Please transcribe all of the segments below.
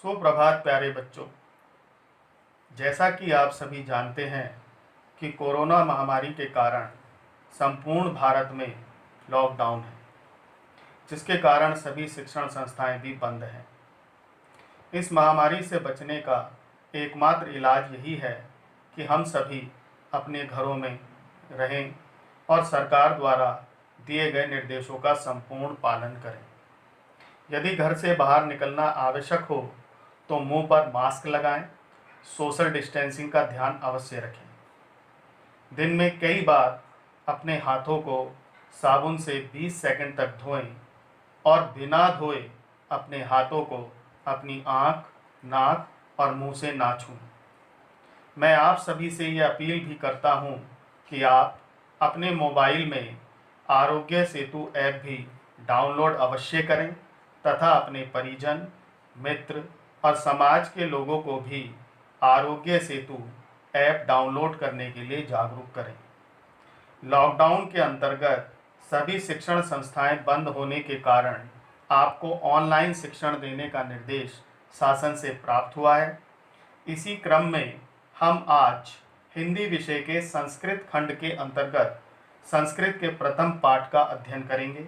सुप्रभात प्यारे बच्चों। जैसा कि आप सभी जानते हैं कि कोरोना महामारी के कारण संपूर्ण भारत में लॉकडाउन है, जिसके कारण सभी शिक्षण संस्थाएं भी बंद हैं। इस महामारी से बचने का एकमात्र इलाज यही है कि हम सभी अपने घरों में रहें और सरकार द्वारा दिए गए निर्देशों का संपूर्ण पालन करें। यदि घर से बाहर निकलना आवश्यक हो तो मुंह पर मास्क लगाएं, सोशल डिस्टेंसिंग का ध्यान अवश्य रखें। दिन में कई बार अपने हाथों को साबुन से 20 सेकंड तक धोएं और बिना धोए अपने हाथों को अपनी आँख, नाक और मुंह से ना छूएं। मैं आप सभी से ये अपील भी करता हूँ कि आप अपने मोबाइल में आरोग्य सेतु ऐप भी डाउनलोड अवश्य करें तथा अपने परिजन, मित्र और समाज के लोगों को भी आरोग्य सेतु ऐप डाउनलोड करने के लिए जागरूक करें। लॉकडाउन के अंतर्गत सभी शिक्षण संस्थाएं बंद होने के कारण आपको ऑनलाइन शिक्षण देने का निर्देश शासन से प्राप्त हुआ है। इसी क्रम में हम आज हिंदी विषय के संस्कृत खंड के अंतर्गत संस्कृत के प्रथम पाठ का अध्ययन करेंगे।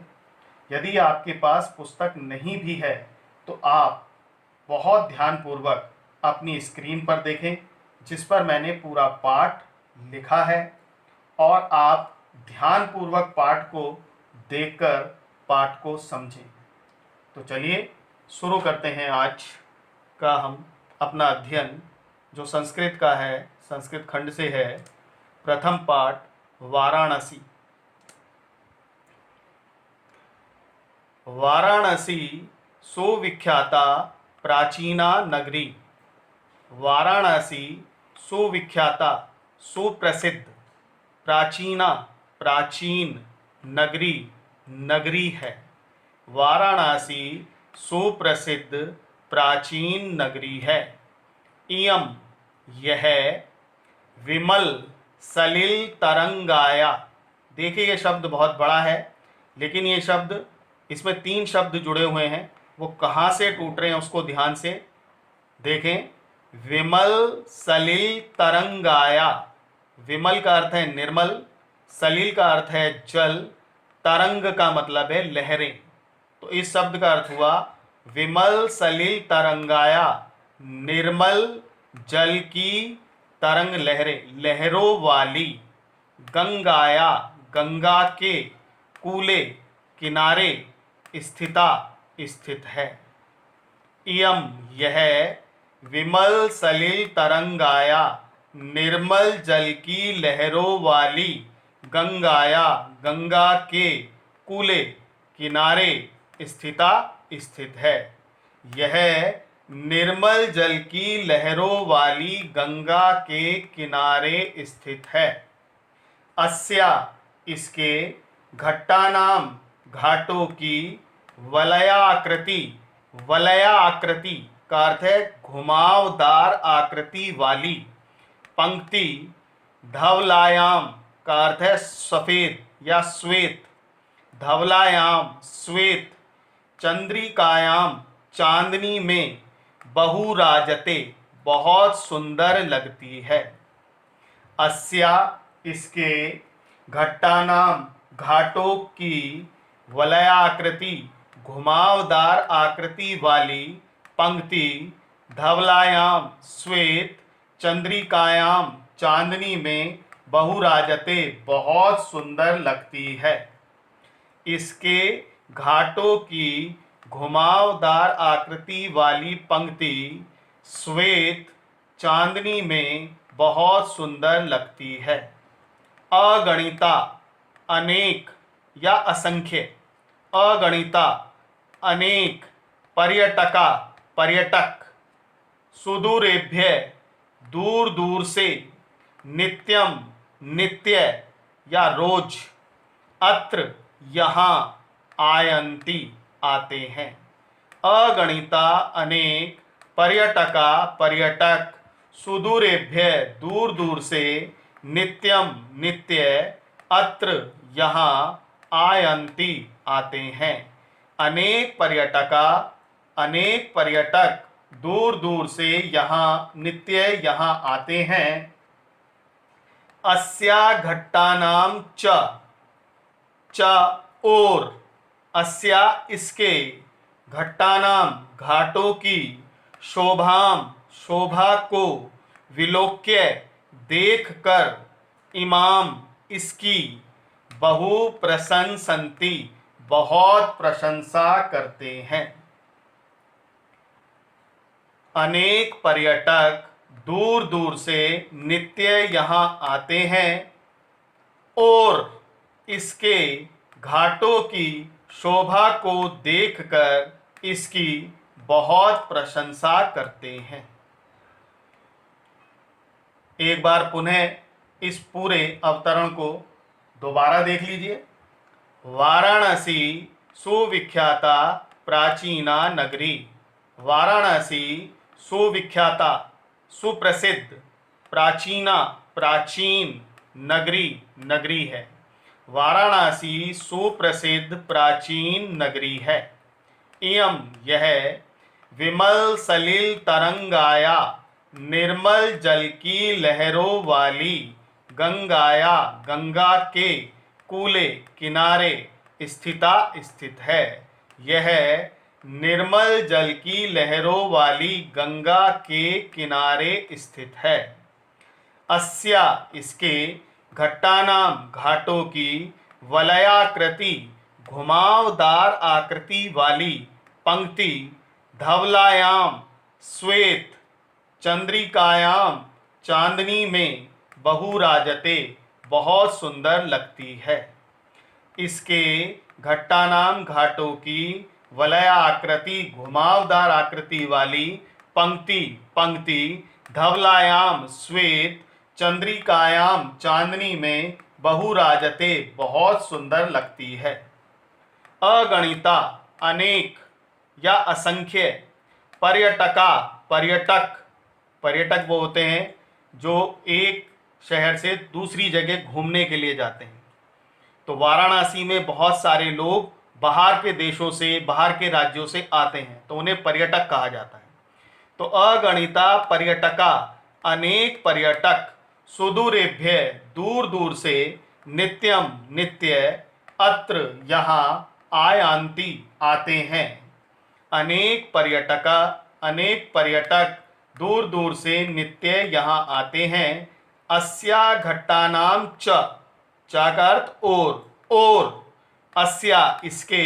यदि आपके पास पुस्तक नहीं भी है तो आप बहुत ध्यानपूर्वक अपनी स्क्रीन पर देखें, जिस पर मैंने पूरा पाठ लिखा है, और आप ध्यानपूर्वक पाठ को देखकर पाठ को समझें। तो चलिए शुरू करते हैं आज का हम अपना अध्ययन, जो संस्कृत का है, संस्कृत खंड से है। प्रथम पाठ वाराणसी। वाराणसी सुविख्याता प्राचीना नगरी। वाराणसी सुविख्याता, सुप्रसिद्ध, प्राचीना, प्राचीन, नगरी है। वाराणसी सुप्रसिद्ध प्राचीन नगरी है। इयम, यह, विमल सलिल तरंगाया। देखिए ये शब्द बहुत बड़ा है, लेकिन ये शब्द, इसमें 3 शब्द जुड़े हुए हैं, वो कहाँ से टूट रहे हैं उसको ध्यान से देखें। विमल सलिल तरंगाया। विमल का अर्थ है निर्मल, सलिल का अर्थ है जल, तरंग का मतलब है लहरें। तो इस शब्द का अर्थ हुआ विमल सलिल तरंगाया, निर्मल जल की तरंग लहरें, लहरों वाली। गंगाया, गंगा के, कूले, किनारे, स्थित है। इयम, यह, विमल सलिल तरंगाया, निर्मल जल की लहरों वाली, गंगाया, गंगा के, कूले, किनारे, स्थित है। यह निर्मल जल की लहरों वाली गंगा के किनारे स्थित है। अस्या, इसके, घट्टानाम, घाटों की, वलयाकृति, वलयाकृति का अर्थ है घुमावदार आकृति वाली, पंक्ति, धवलायाम का अर्थ है सफेद या श्वेत, धवलायाम, श्वेत, चंद्रिकायाम, चांदनी में, बहुराजते, बहुत सुंदर लगती है। अस्या, इसके, घट्टानाम, घाटों की, वलयाकृति, घुमावदार आकृति वाली, पंक्ति, धवलायाम, श्वेत, चंद्रिकायाम, चांदनी में, बहुराजते, बहुत सुंदर लगती है। इसके, घाटों की, घुमावदार आकृति वाली पंक्ति, श्वेत, चांदनी में, बहुत सुंदर लगती है। अगणिता, अनेक या असंख्य, अगणिता, अनेक, पर्यटका, पर्यटक, सुदूरेभ्य, दूर दूर से, नित्यम, नित्य या रोज, अत्र, यहाँ, आयंती, आते हैं। अगणिता, अनेक, पर्यटका, पर्यटक, सुदूरेभ्य, दूर दूर से, नित्यम, नित्य, अत्र, यहाँ, आयंती, आते हैं। अनेक पर्यटका, अनेक पर्यटक दूर दूर से यहाँ नित्य यहाँ आते हैं। अस्या घट्टानाम च और, अस्या इसके, घट्टानाम घाटों की, शोभाम शोभा को, विलोक्य देख कर, इमाम इसकी, बहु प्रशंसन्ति बहुत प्रशंसा करते हैं। अनेक पर्यटक दूर दूर से नित्य यहाँ आते हैं और इसके घाटों की शोभा को देखकर इसकी बहुत प्रशंसा करते हैं। एक बार पुनः इस पूरे अवतरण को दोबारा देख लीजिए। वाराणसी सुविख्याता प्राचीना नगरी। वाराणसी सुविख्याता सुप्रसिद्ध, प्राचीना प्राचीन, नगरी है। वाराणसी सुप्रसिद्ध प्राचीन नगरी है। इयम यह, विमल सलिल तरंगाया निर्मल जल की लहरों वाली, गंगाया गंगा के, कूले किनारे, स्थित है। यह निर्मल जल की लहरों वाली गंगा के किनारे स्थित है। अस्या इसके, घट्टानाम घाटों की, वलयाकृति घुमावदार आकृति वाली, पंक्ति, धवलायाम श्वेत, चंद्रिकायाम चांदनी में, बहुराजते बहुत सुंदर लगती है। इसके घट्टानाम घाटों की, वलय आकृति घुमावदार आकृति वाली, पंक्ति धवलायाम श्वेत, चंद्रिकायाम चांदनी में, बहुराजते बहुत सुंदर लगती है। अगणिता अनेक या असंख्य, पर्यटक वो होते हैं जो एक शहर से दूसरी जगह घूमने के लिए जाते हैं। तो वाराणसी में बहुत सारे लोग बाहर के देशों से, बाहर के राज्यों से आते हैं, तो उन्हें पर्यटक कहा जाता है। तो अगणिता पर्यटका अनेक पर्यटक, सुदूरेभ्य दूर दूर से, नित्यम नित्य, अत्र यहाँ, आयान्ति आते हैं। अनेक पर्यटक दूर दूर से नित्य यहाँ आते हैं। अस्या घट्टानाम च का अर्थ और, अस्या इसके,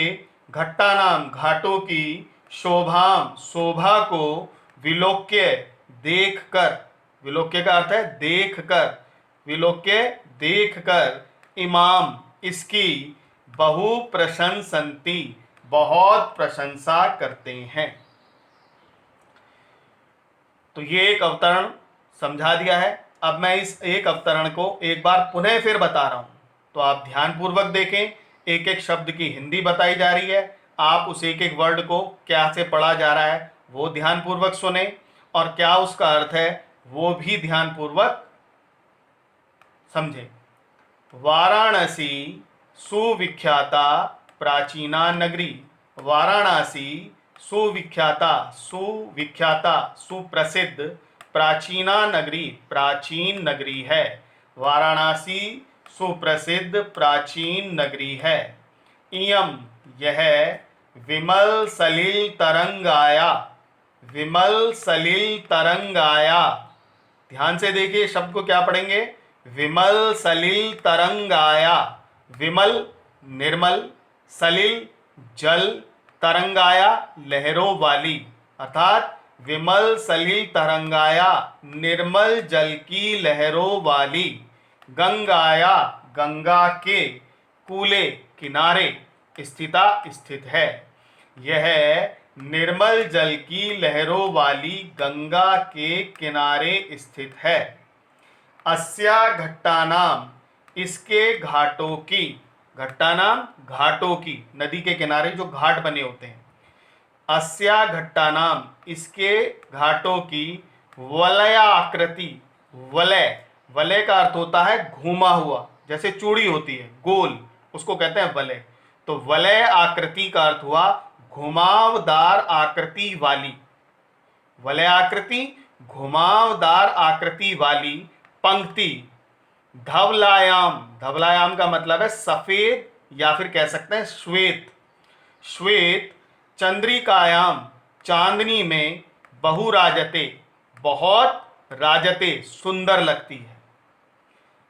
घट्टानाम घाटों की, शोभाम शोभा को, विलोक्य देखकर, विलोक्य का अर्थ है देखकर, विलोक्य देखकर, इमाम इसकी, बहु प्रशंसन्ति बहुत प्रशंसा करते हैं। तो ये एक अवतरण समझा दिया है। अब मैं इस एक अवतरण को एक बार पुनः फिर बता रहा हूं, तो आप ध्यानपूर्वक देखें। एक एक शब्द की हिंदी बताई जा रही है, आप उस एक एक वर्ड को क्या से पढ़ा जा रहा है वो ध्यानपूर्वक सुने, और क्या उसका अर्थ है वो भी ध्यानपूर्वक समझें। वाराणसी सुविख्याता प्राचीना नगरी। वाराणसी सुविख्याता सुप्रसिद्ध, प्राचीना नगरी प्राचीन नगरी है। वाराणसी सुप्रसिद्ध प्राचीन नगरी है। इयम यह, विमल सलिल तरंगाया, विमल सलिल तरंगाया, ध्यान से देखिए शब्द को क्या पढ़ेंगे, विमल सलिल तरंगाया, विमल निर्मल, सलिल जल, तरंगाया लहरों वाली, अर्थात विमल सलिल तरंगाया निर्मल जल की लहरों वाली, गंगाया गंगा के, कूले किनारे, स्थित है। यह निर्मल जल की लहरों वाली गंगा के किनारे स्थित है। अस्या घट्टानाम इसके घाटों की, घट्टानाम घाटों की, नदी के किनारे जो घाट बने होते हैं। अस्या घट्टानाम इसके घाटों की, वलयाकृति, वलय का अर्थ होता है घूमा हुआ, जैसे चूड़ी होती है गोल, उसको कहते हैं वलय। तो वलय आकृति का अर्थ हुआ घुमावदार आकृति वाली, वलयाकृति घुमावदार आकृति वाली पंक्ति। धवलायाम, धवलायाम का मतलब है सफेद या फिर कह सकते हैं श्वेत। श्वेत चंद्रिकायाम, चांदनी में, बहुराजते, बहुत राजते, सुंदर लगती है।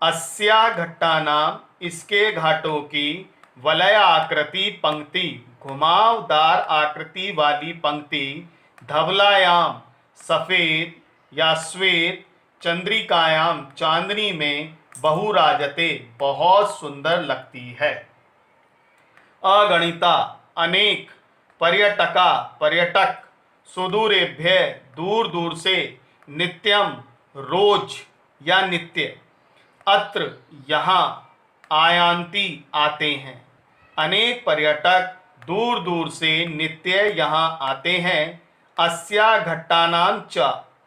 अस्या घट्टानाम, इसके घाटों की, वलय आकृति पंक्ति, घुमावदार आकृति वाली पंक्ति, धवलायाम, सफेद या श्वेत, चंद्रिकायाम, चांदनी में, बहुराजते, बहुत सुंदर लगती है। अगणिता, अनेक, पर्यटका, पर्यटक, सुदूरेभ्य, दूर दूर से, नित्यम, रोज या नित्य, अत्र, यहाँ, आयांती, आते हैं। अनेक पर्यटक दूर दूर से नित्य यहाँ आते हैं। अस्या घट्टानाम च,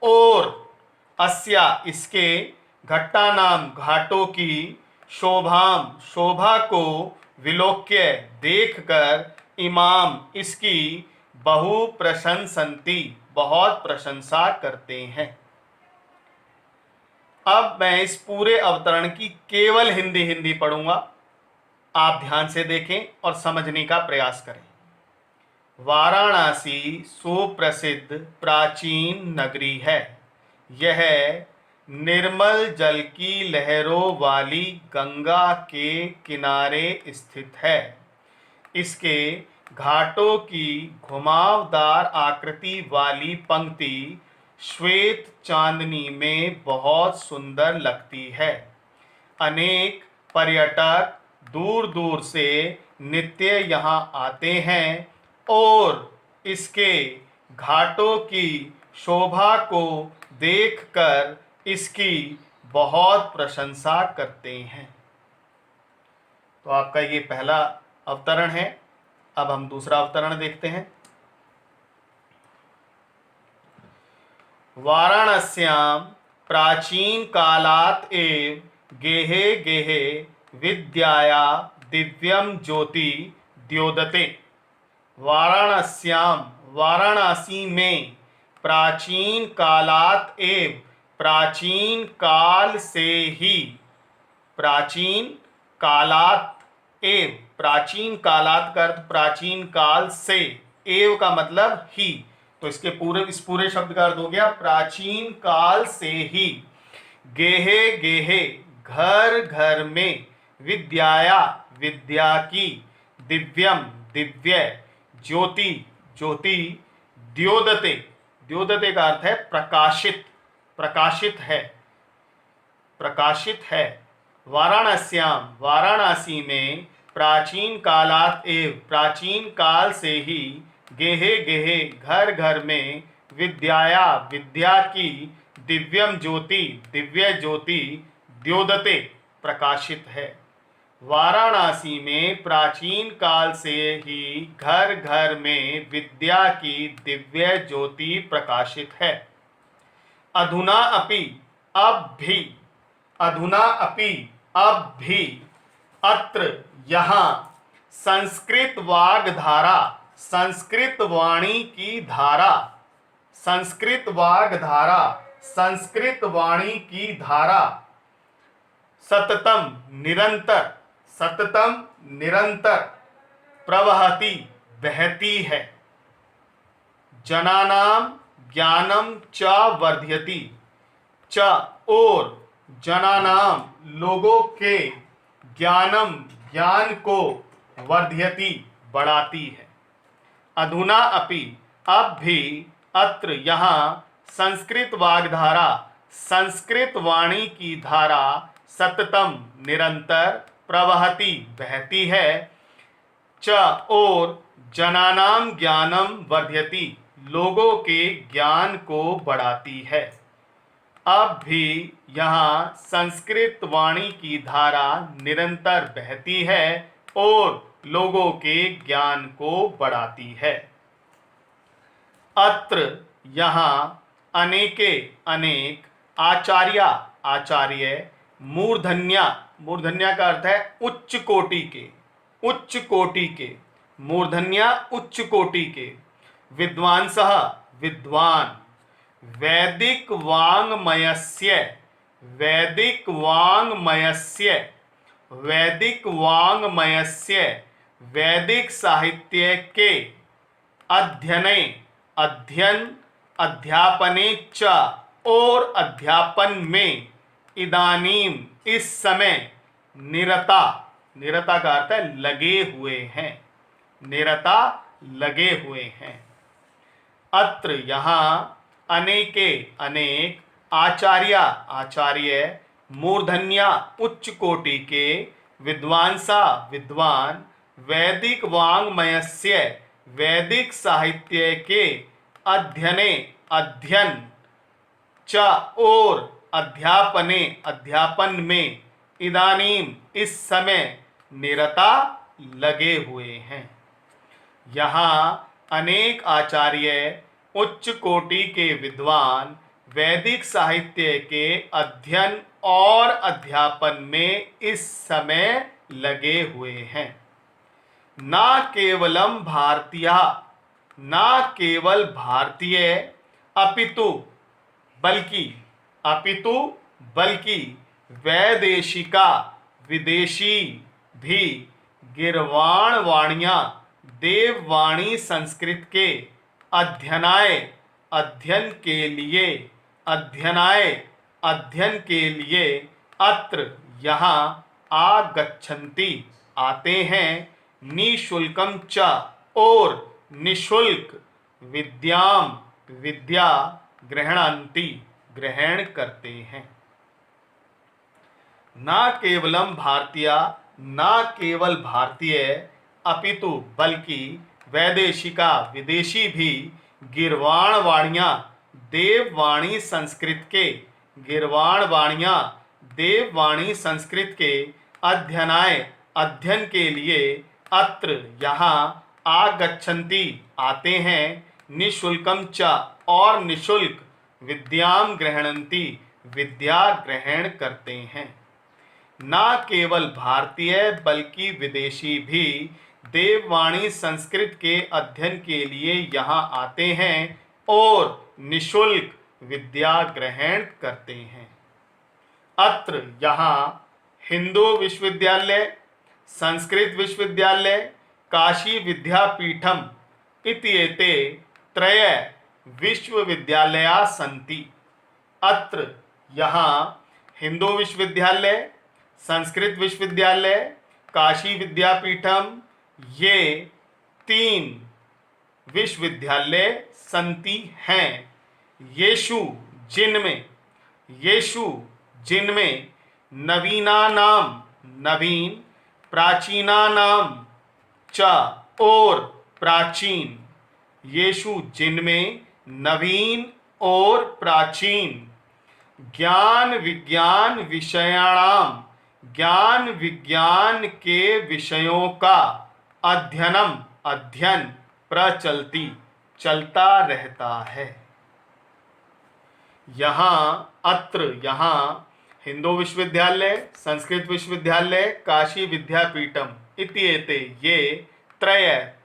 और, अस्या इसके, घट्टानाम घाटों की, शोभाम शोभा को, विलोक्य देखकर, इमाम इसकी, बहु प्रशंसन्ति बहुत प्रशंसा करते हैं। अब मैं इस पूरे अवतरण की केवल हिंदी पढ़ूंगा, आप ध्यान से देखें और समझने का प्रयास करें। वाराणसी सुप्रसिद्ध प्राचीन नगरी है। यह निर्मल जल की लहरों वाली गंगा के किनारे स्थित है। इसके घाटों की घुमावदार आकृति वाली पंक्ति श्वेत चांदनी में बहुत सुंदर लगती है। अनेक पर्यटक दूर दूर से नित्य यहाँ आते हैं और इसके घाटों की शोभा को देखकर इसकी बहुत प्रशंसा करते हैं। तो आपका ये पहला अवतरण है। अब हम दूसरा अवतरण देखते हैं। वाराणस्यां प्राचीन कालात् एव गेहे गेहे विद्याया दिव्यम ज्योति द्योदते। वाराणस्यां, वाराणसी में, प्राचीन कालात् एव, प्राचीन काल से ही, प्राचीन कालात् एव, प्राचीन कालात् का अर्थ प्राचीन काल से, एव का मतलब ही, तो इसके इस पूरे शब्द का अर्थ हो गया प्राचीन काल से ही। गेहे गेहे घर घर में, विद्याया विद्या की, दिव्यम दिव्य, ज्योति ज्योति, द्योदते, द्योदते का अर्थ है प्रकाशित, प्रकाशित है, प्रकाशित है। वाराणस्याम, वाराणसी में, प्राचीन कालात् एव, प्राचीन काल से ही, गेहे गेहे घर घर में, विद्याया विद्या की, दिव्यम ज्योति दिव्य ज्योति, द्योदते प्रकाशित है। वाराणसी में प्राचीन काल से ही घर घर में विद्या की दिव्य ज्योति प्रकाशित है। अधुना अपि, अब भी, अधुना अपि अब भी, अत्र यहाँ, संस्कृत वाग्धारा, संस्कृत वाणी की धारा, संस्कृत वाग्धारा, संस्कृत वाणी की धारा, सततम निरंतर, सततम निरंतर, प्रवहति बहती है। जनानाम ज्ञानम च वर्धयति, च और, जनानाम लोगों के, ज्ञानम ज्ञान को, वर्धयति बढ़ाती है। अधुना अपि अब भी, अत्र यहाँ, संस्कृत वाग्धारा, संस्कृत वाणी की धारा, सततम निरंतर, प्रवहति बहती है, च और, जनानाम ज्ञानम वर्धयति लोगों के ज्ञान को बढ़ाती है। अब भी यहाँ संस्कृत वाणी की धारा निरंतर बहती है और लोगों के ज्ञान को बढ़ाती है। अत्र यहाँ, अनेके अनेक, आचार्या आचार्य, मूर्धन्या, मूर्धन्या का अर्थ है उच्च कोटि के, उच्च कोटि के, मूर्धन्या उच्च कोटि के, विद्वांसः विद्वान, वैदिक वाङ्मयस्य वैदिक वाङ्मयस्य वैदिक वाङ्मयस्य वैदिक साहित्य के अध्ययने अध्ययन अध्यापने च और अध्यापन में इदानीम इस समय निरता निरता का अर्थ है लगे हुए हैं निरता लगे हुए हैं। अत्र यहाँ अनेके अनेक आचार्य मूर्धन्या उच्च कोटि के विद्वांसा विद्वान वैदिक वाङ्मयस्य वैदिक साहित्य के अध्ययन च और अध्यापन में इदानीम इस समय निरता लगे हुए हैं। यहाँ अनेक आचार्य उच्च कोटि के विद्वान वैदिक साहित्य के अध्ययन और अध्यापन में इस समय लगे हुए हैं। ना केवलम भारतीय ना केवल भारतीय अपितु बल्कि वैदेशिका विदेशी भी गिरवाण वाणियाँ देववाणी संस्कृत के अध्ययन के लिए अत्र यहाँ आगच्छन्ति आते हैं निशुल्कम च और निशुल्क विद्या ग्रहण करते हैं। ना केवल भारतीय अपितु बल्कि वैदेशिका विदेशी भी गिरवाण वाणियाँ देववाणी संस्कृत के अध्ययन के लिए अत्र यहाँ आगच्छन्ति आते हैं निशुल्कम च और निशुल्क विद्या ग्रहण करते हैं। ना केवल भारतीय बल्कि विदेशी भी देववाणी संस्कृत के अध्ययन के लिए यहाँ आते हैं और निशुल्क विद्या ग्रहण करते हैं। अत्र यहाँ हिंदू विश्वविद्यालय संस्कृत विश्वविद्यालय काशी विद्यापीठम इत्येते त्रय विश्वविद्यालया सन्ति। अत्र यहाँ हिंदू विश्वविद्यालय संस्कृत विश्वविद्यालय काशी विद्यापीठम ये 3 विश्वविद्यालय सन्ति हैं। येषु जिनमें नवीन प्राचीनानाम च और प्राचीन येषु जिनमें नवीन और प्राचीन ज्ञान विज्ञान के विषयों का अध्ययन चलता रहता है। यहाँ हिंदू विश्वविद्यालय संस्कृत विश्वविद्यालय काशी विद्यापीठम इत्येते ये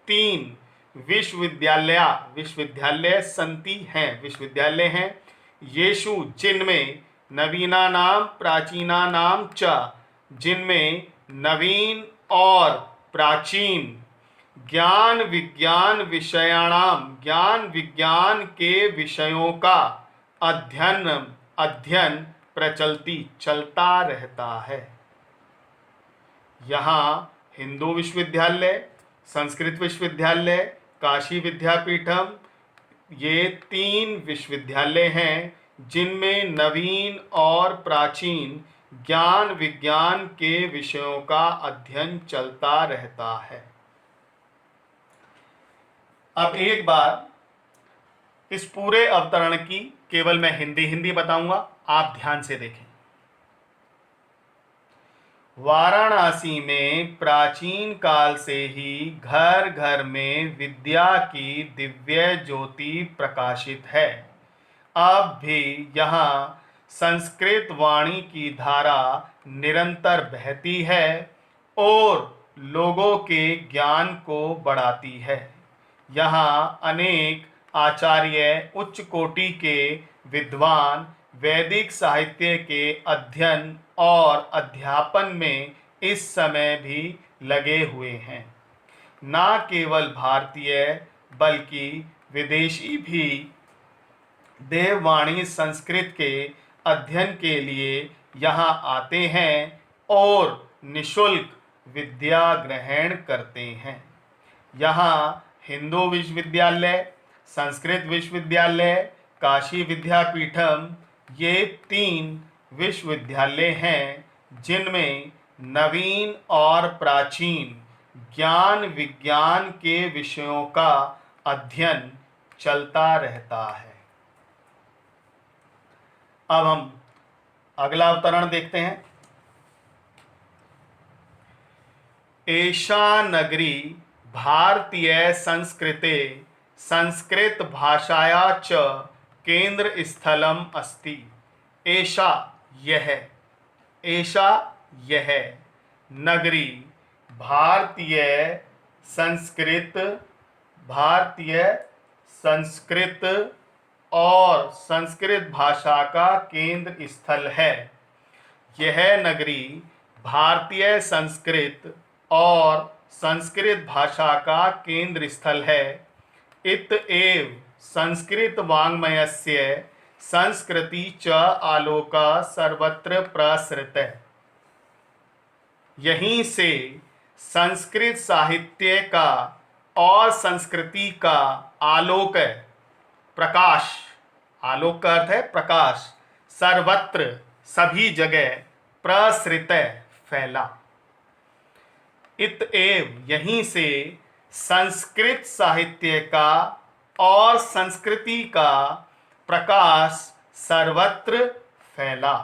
3 विश्वविद्यालय सन्ति हैं विश्वविद्यालय हैं। येषु जिनमें नवीनानाम प्राचीनानाम च जिनमें नवीन और प्राचीन ज्ञान विज्ञान के विषयों का अध्ययन चलता रहता है। यहाँ हिंदू विश्वविद्यालय संस्कृत विश्वविद्यालय काशी विद्यापीठम ये 3 विश्वविद्यालय हैं जिनमें नवीन और प्राचीन ज्ञान विज्ञान के विषयों का अध्ययन चलता रहता है। अब एक बार इस पूरे अवतरण की केवल मैं हिंदी बताऊंगा, आप ध्यान से देखें। वाराणसी में प्राचीन काल से ही घर घर में विद्या की दिव्य ज्योति प्रकाशित है। अब भी यहाँ संस्कृत वाणी की धारा निरंतर बहती है और लोगों के ज्ञान को बढ़ाती है। यहाँ अनेक आचार्य, उच्च कोटि के विद्वान वैदिक साहित्य के अध्ययन और अध्यापन में इस समय भी लगे हुए हैं। न केवल भारतीय बल्कि विदेशी भी देववाणी संस्कृत के अध्ययन के लिए यहाँ आते हैं और निशुल्क विद्या ग्रहण करते हैं। यहाँ हिंदू विश्वविद्यालय, संस्कृत विश्वविद्यालय, काशी विद्यापीठम, ये 3 विश्वविद्यालय हैं जिनमें नवीन और प्राचीन ज्ञान विज्ञान के विषयों का अध्ययन चलता रहता है। अब हम अगला अवतरण देखते हैं। एषा नगरी भारतीय संस्कृते संस्कृत भाषाया च केंद्र स्थलम अस्ति। एषा यह नगरी भारतीय संस्कृत और संस्कृत भाषा का केंद्र स्थल है। यह नगरी भारतीय संस्कृत और संस्कृत भाषा का केंद्र स्थल है। इत एव संस्कृत वाङ्मयस्य संस्कृति च आलोका सर्वत्र प्रसृत। यहीं से संस्कृत साहित्य का और संस्कृति का आलोक, प्रकाश, आलोक का अर्थ है प्रकाश, सर्वत्र सभी जगह, प्रसृत फैला। इत एव यहीं से संस्कृत साहित्य का और संस्कृति का प्रकाश सर्वत्र फैला।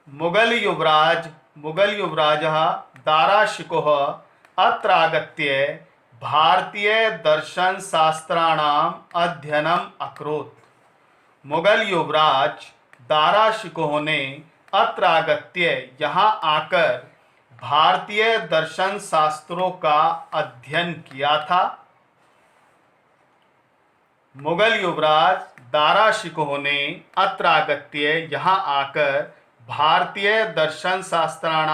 मुगल युवराज दाराशिकोः अत्र आगत्य भारतीय दर्शन शास्त्राणाम अध्ययनम अकरोत्। मुगल युवराज दाराशिकोह ने अत्र आगत्य यहाँ आकर भारतीय दर्शन शास्त्रों का अध्ययन किया था। मुगल युवराज दाराशिकोह ने अत्र आगत्य यहाँ आकर भारतीय दर्शन शास्त्रों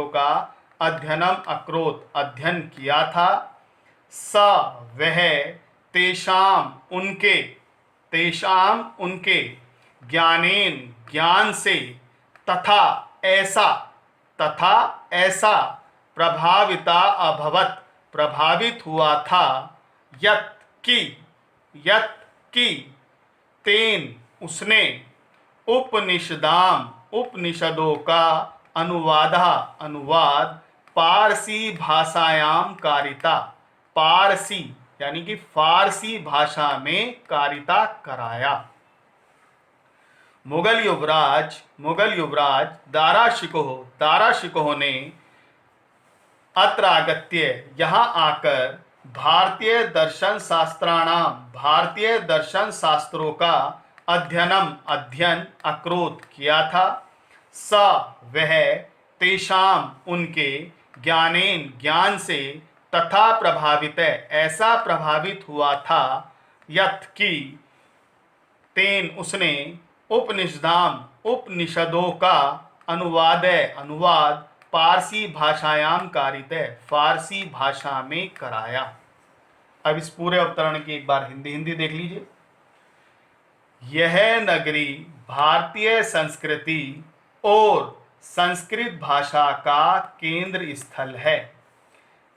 का अध्ययनम अकरोत् अध्ययन किया था। स वह तेषाम उनके ज्ञानेन ज्ञान से तथा ऐसा प्रभावित हुआ था यत् की तेन उसने उपनिषदों का अनुवाद पारसी भाषायाम कारिता, पारसी यानी कि फारसी भाषा में कारिता कराया। मुगल युवराज दाराशिकोह ने अत्र आगत्य यहाँ आकर भारतीय दर्शन शास्त्रों का अध्ययन अकरोत् किया था। स वह तेषाम उनके ज्ञान से तथा ऐसा प्रभावित हुआ था यत् की तेन उसने उपनिषदों का अनुवाद पारसी भाषायाम कारित, फारसी भाषा में कराया। अब इस पूरे अवतरण की एक बार हिंदी देख लीजिए। यह नगरी भारतीय संस्कृति और संस्कृत भाषा का केंद्र स्थल है।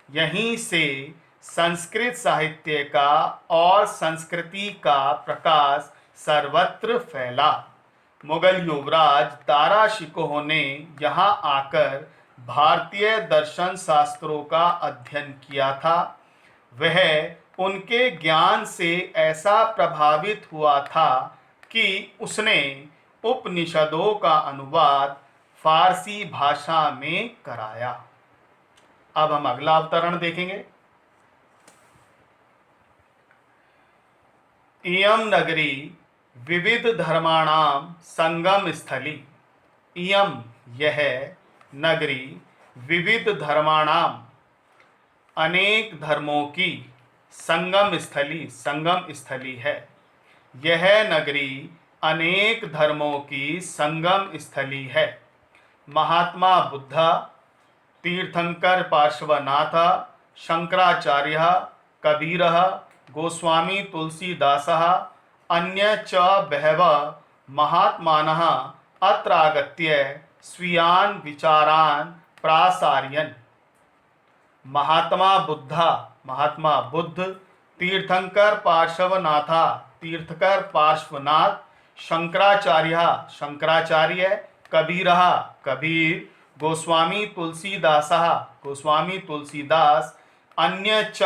यहीं से संस्कृत साहित्य का और संस्कृति का प्रकाश सर्वत्र फैला। मुगल युवराज दाराशिकोह ने यहाँ आकर भारतीय दर्शन शास्त्रों का अध्ययन किया था। वह उनके ज्ञान से ऐसा प्रभावित हुआ था कि उसने उपनिषदों का अनुवाद फारसी भाषा में कराया। अब हम अगला अवतरण देखेंगे। इयं नगरी विविध धर्माणाम संगम स्थली। इयं यह नगरी विविध धर्माणाम अनेक धर्मों की संगम स्थली है। यह नगरी अनेक धर्मों की संगम स्थली है। महात्मा बुद्ध, तीर्थंकर पार्श्वनाथ, शंकराचार्य, कबीर, गोस्वामी तुलसीदासः अन्य च बहवः महात्मानः अत्र आगत्य स्वीयान् विचारान् प्रासारयन्। महात्मा बुद्ध, तीर्थंकर पार्श्वनाथ, शंकराचार्य, कबीर, गोस्वामी तुलसीदास, अन्य च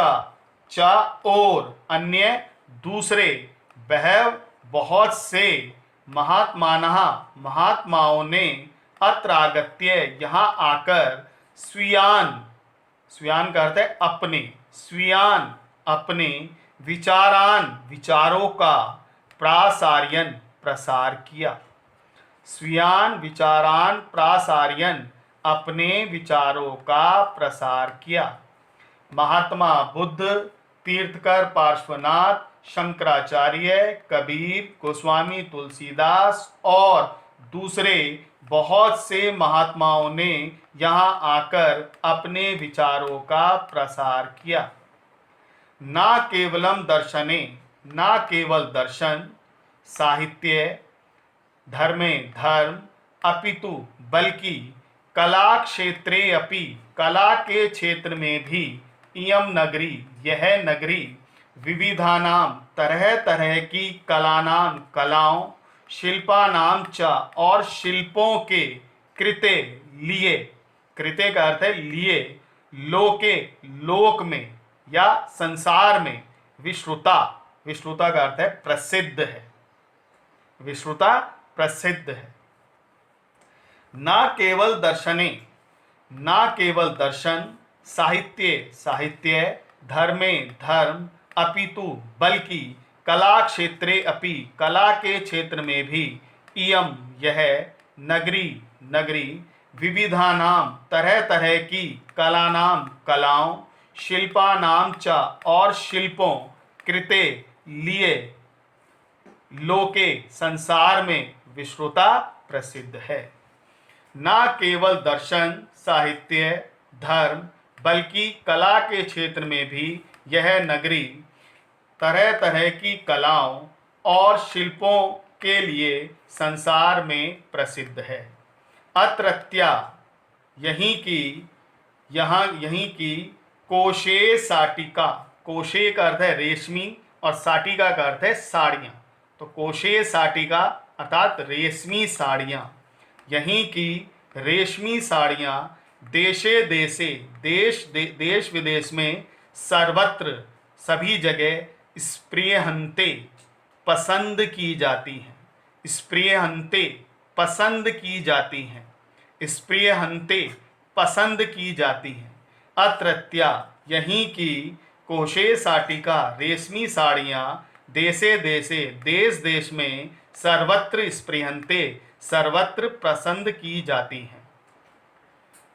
और अन्य दूसरे, बहव बहुत से, महात्माओं ने अत्र आगत्य यहाँ आकर स्वीयान का अर्थ है अपने विचारों का प्रसार किया। अपने विचारों का प्रसार किया। महात्मा बुद्ध, तीर्थकर पार्श्वनाथ, शंकराचार्य, कबीर, गोस्वामी तुलसीदास और दूसरे बहुत से महात्माओं ने यहाँ आकर अपने विचारों का प्रसार किया। ना केवल दर्शन, साहित्य, धर्म, अपितु बल्कि कला के क्षेत्र में भी यह नगरी विविधानां तरह तरह की कलाओं, शिल्पानां च और शिल्पों के कृते का अर्थ है लिए, लोक में या संसार में, विश्रुता का अर्थ है प्रसिद्ध है। ना केवल दर्शन, साहित्य, धर्म, अपितु बल्कि कला के क्षेत्र में भी यह नगरी विविधानां तरह तरह की कलाओं, शिल्पानां च और शिल्पों, कृते लिए, लोके संसार में, विश्रुता प्रसिद्ध है। ना केवल दर्शन, साहित्य, धर्म बल्कि कला के क्षेत्र में भी यह नगरी तरह तरह की कलाओं और शिल्पों के लिए संसार में प्रसिद्ध है। अत्रत्या यहीं की कोशे साटिका, कोशे का अर्थ है रेशमी और साटिका का अर्थ है साड़ियाँ, तो कोशे साटिका अर्थात रेशमी साड़ियाँ, यहीं की रेशमी साड़ियाँ देश विदेश में सर्वत्र सभी जगह स्प्रियहन्ते पसंद की जाती हैं। पसंद की जाती हैं। अत्रत्या यहीं की कोशे साटिका रेशमी साड़ियाँ देश में सर्वत्र स्प्रियन्ते सर्वत्र पसंद की जाती हैं।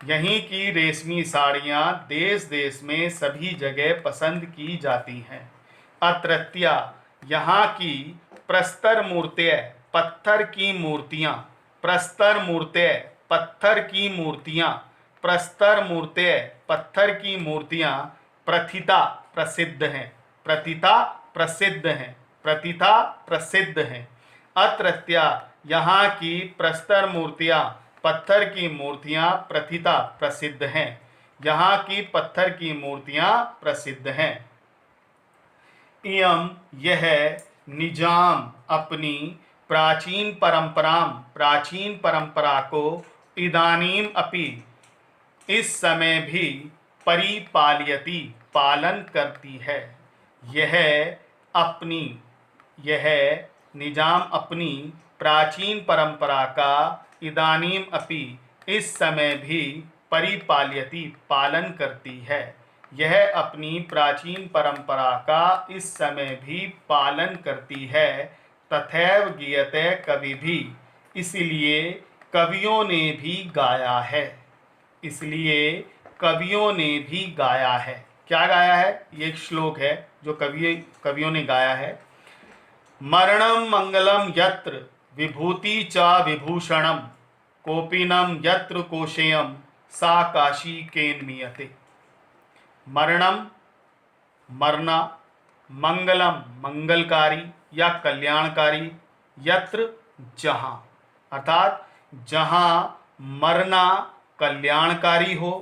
यहीं की रेशमी साड़ियाँ देश में सभी जगह पसंद की जाती हैं। अत्रत्या यहाँ की प्रस्तर मूर्तेय पत्थर की मूर्तियाँ, प्रथिता प्रसिद्ध हैं। अत्रत्या यहाँ की प्रस्तर मूर्तियाँ, पत्थर की मूर्तियाँ प्रथिता प्रसिद्ध हैं। यहाँ की पत्थर की मूर्तियाँ प्रसिद्ध हैं। यह निजाम अपनी प्राचीन परंपरा को इदानीम अपि इस समय भी परिपालयति पालन करती है। यह निजाम अपनी प्राचीन परंपरा का इदानीम अपि इस समय भी परिपालयति पालन करती है। यह अपनी प्राचीन परंपरा का इस समय भी पालन करती है। तथैव गीयते कवि भी, इसलिए कवियों ने भी गाया है। क्या गाया है? ये एक श्लोक है जो कवियों ने गाया है। मरणम मंगलम यत्र विभूति च विभूषणम कोपिनम यत्र कोशेयम सा काशी केन्मीयते। मरणम मरना, मंगलम मंगलकारी या कल्याणकारी, यत्र जहां, अर्थात जहां मरना कल्याणकारी हो,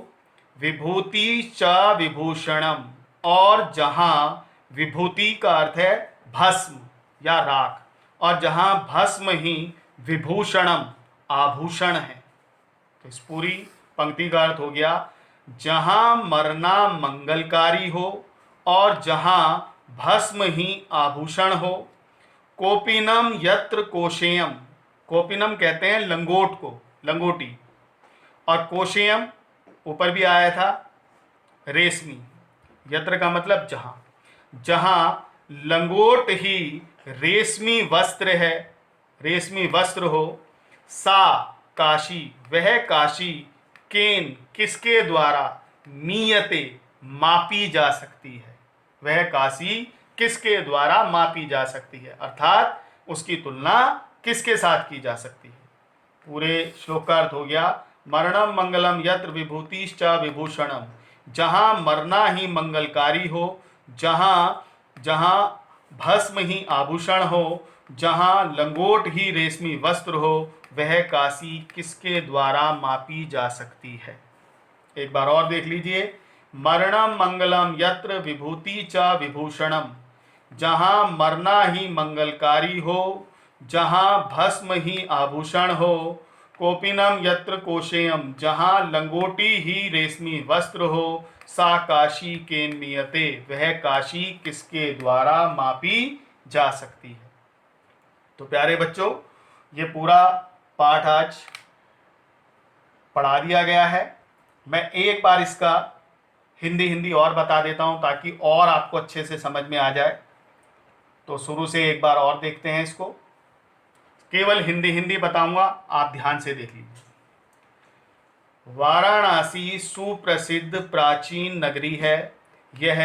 विभूति च विभूषणम, और जहां विभूति का अर्थ है भस्म या राख, और जहां भस्म ही विभूषणम आभूषण है। तो इस पूरी पंक्ति का अर्थ हो गया, जहां मरना मंगलकारी हो और जहां भस्म ही आभूषण हो। कोपिनम यत्र कोशेयम, कोपिनम कहते हैं लंगोट को, लंगोटी, और कोशेयम ऊपर भी आया था रेशमी। यत्र का मतलब जहां, जहां लंगोट ही रेशमी वस्त्र है, रेशमी वस्त्र हो, सा काशी, वह काशी, केन किसके द्वारा, मीयते मापी जा सकती है, वह काशी किसके द्वारा मापी जा सकती है, अर्थात उसकी तुलना किसके साथ की जा सकती है। पूरे श्लोक का अर्थ हो गया, मरणम मंगलम यत्र विभूतिश्च विभूषणम, जहां मरना ही मंगलकारी हो, जहां जहां भस्म ही आभूषण हो, जहां लंगोट ही रेशमी वस्त्र हो, वह काशी किसके द्वारा मापी जा सकती है। एक बार और देख लीजिए, मरणम मंगलम यत्र विभूति च विभूषणम, जहां मरना ही मंगलकारी हो, जहां भस्म ही आभूषण हो, कोपिनम यत्र कोशेयम, जहां लंगोटी ही रेशमी वस्त्र हो, सा काशी केन्मीयते, वह काशी किसके द्वारा मापी जा सकती है। तो प्यारे बच्चों, ये पूरा पाठ आज पढ़ा दिया गया है। मैं एक बार इसका हिंदी और बता देता हूं ताकि और आपको अच्छे से समझ में आ जाए। तो शुरू से एक बार और देखते हैं इसको, केवल हिंदी बताऊंगा, आप ध्यान से देख लीजिए। वाराणसी सुप्रसिद्ध प्राचीन नगरी है। यह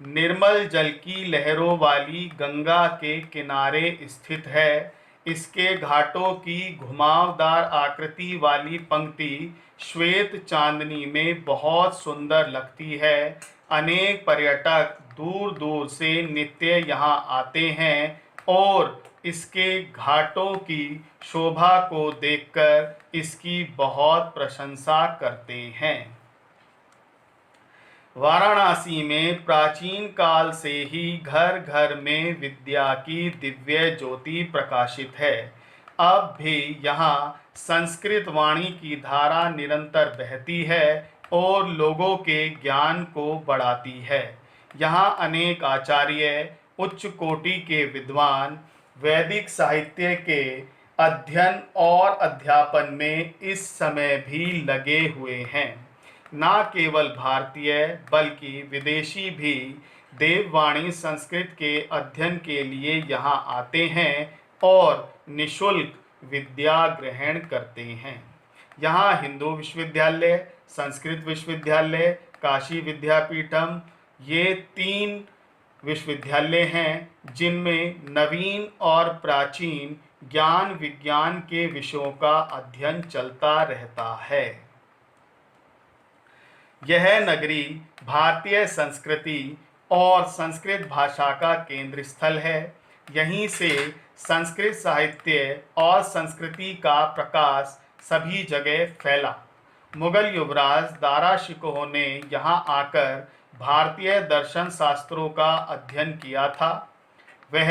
निर्मल जल की लहरों वाली गंगा के किनारे स्थित है। इसके घाटों की घुमावदार आकृति वाली पंक्ति श्वेत चांदनी में बहुत सुंदर लगती है। अनेक पर्यटक दूर दूर से नित्य यहाँ आते हैं और इसके घाटों की शोभा को देखकर इसकी बहुत प्रशंसा करते हैं। वाराणसी में प्राचीन काल से ही घर घर में विद्या की दिव्य ज्योति प्रकाशित है। अब भी यहाँ संस्कृत वाणी की धारा निरंतर बहती है और लोगों के ज्ञान को बढ़ाती है। यहाँ अनेक आचार्य, उच्च कोटि के विद्वान वैदिक साहित्य के अध्ययन और अध्यापन में इस समय भी लगे हुए हैं। न केवल भारतीय बल्कि विदेशी भी देववाणी संस्कृत के अध्ययन के लिए यहाँ आते हैं और निःशुल्क विद्या ग्रहण करते हैं। यहाँ हिंदू विश्वविद्यालय, संस्कृत विश्वविद्यालय, काशी विद्यापीठम, ये 3 विश्वविद्यालय हैं जिनमें नवीन और प्राचीन ज्ञान विज्ञान के विषयों का अध्ययन चलता रहता है। यह नगरी भारतीय संस्कृति और संस्कृत भाषा का केंद्र स्थल है। यहीं से संस्कृत साहित्य और संस्कृति का प्रकाश सभी जगह फैला। मुगल युवराज दारा शिकोह ने यहाँ आकर भारतीय दर्शन शास्त्रों का अध्ययन किया था। वह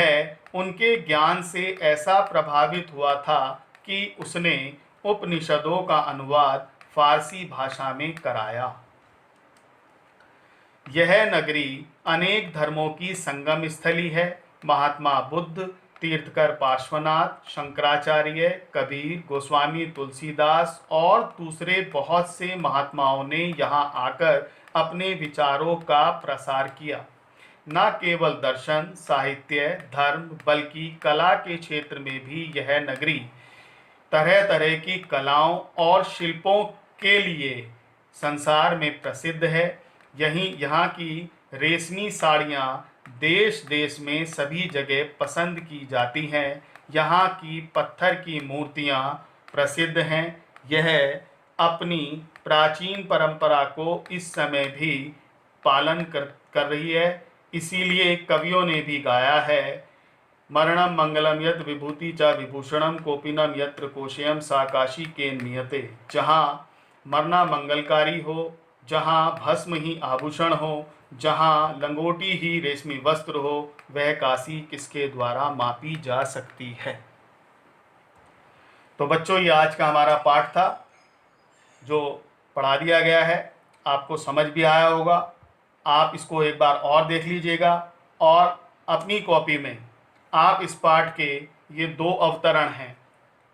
उनके ज्ञान से ऐसा प्रभावित हुआ था कि उसने उपनिषदों का अनुवाद फारसी भाषा में कराया। यह नगरी अनेक धर्मों की संगम स्थली है। महात्मा बुद्ध, तीर्थकर पार्श्वनाथ, शंकराचार्य, कबीर, गोस्वामी तुलसीदास और दूसरे बहुत से महात्माओं ने यहाँ आकर अपने विचारों का प्रसार किया। न केवल दर्शन, साहित्य, धर्म बल्कि कला के क्षेत्र में भी यह नगरी तरह तरह की कलाओं और शिल्पों के लिए संसार में प्रसिद्ध है। यहीं यहाँ की रेशमी साड़ियाँ देश देश में सभी जगह पसंद की जाती हैं। यहाँ की पत्थर की मूर्तियाँ प्रसिद्ध हैं। यह अपनी प्राचीन परंपरा को इस समय भी पालन कर रही है। इसीलिए कवियों ने भी गाया है, मरणम मंगलम यत् विभूति च विभूषणम कोपिनम यत्र कोशयम सा काशी के नियते। जहाँ मरना मंगलकारी हो, जहाँ भस्म ही आभूषण हो, जहाँ लंगोटी ही रेशमी वस्त्र हो, वह काशी किसके द्वारा मापी जा सकती है। तो बच्चों, ये आज का हमारा पाठ था जो पढ़ा दिया गया है। आपको समझ भी आया होगा। आप इसको एक बार और देख लीजिएगा और अपनी कॉपी में आप इस पाठ के ये 2 अवतरण हैं।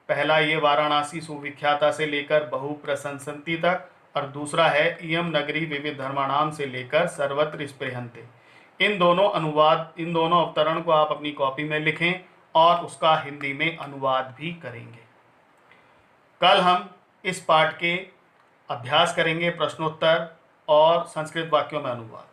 पहला ये वाराणसी सुविख्याता से लेकर बहु प्रशंसन्ति तक, और दूसरा है इयम नगरी विविध धर्माणाम से लेकर सर्वत्र स्पृहन्ते। इन दोनों अवतरण को आप अपनी कॉपी में लिखें और उसका हिंदी में अनुवाद भी करेंगे। कल हम इस पाठ के अभ्यास करेंगे, प्रश्नोत्तर और संस्कृत वाक्यों में अनुवाद।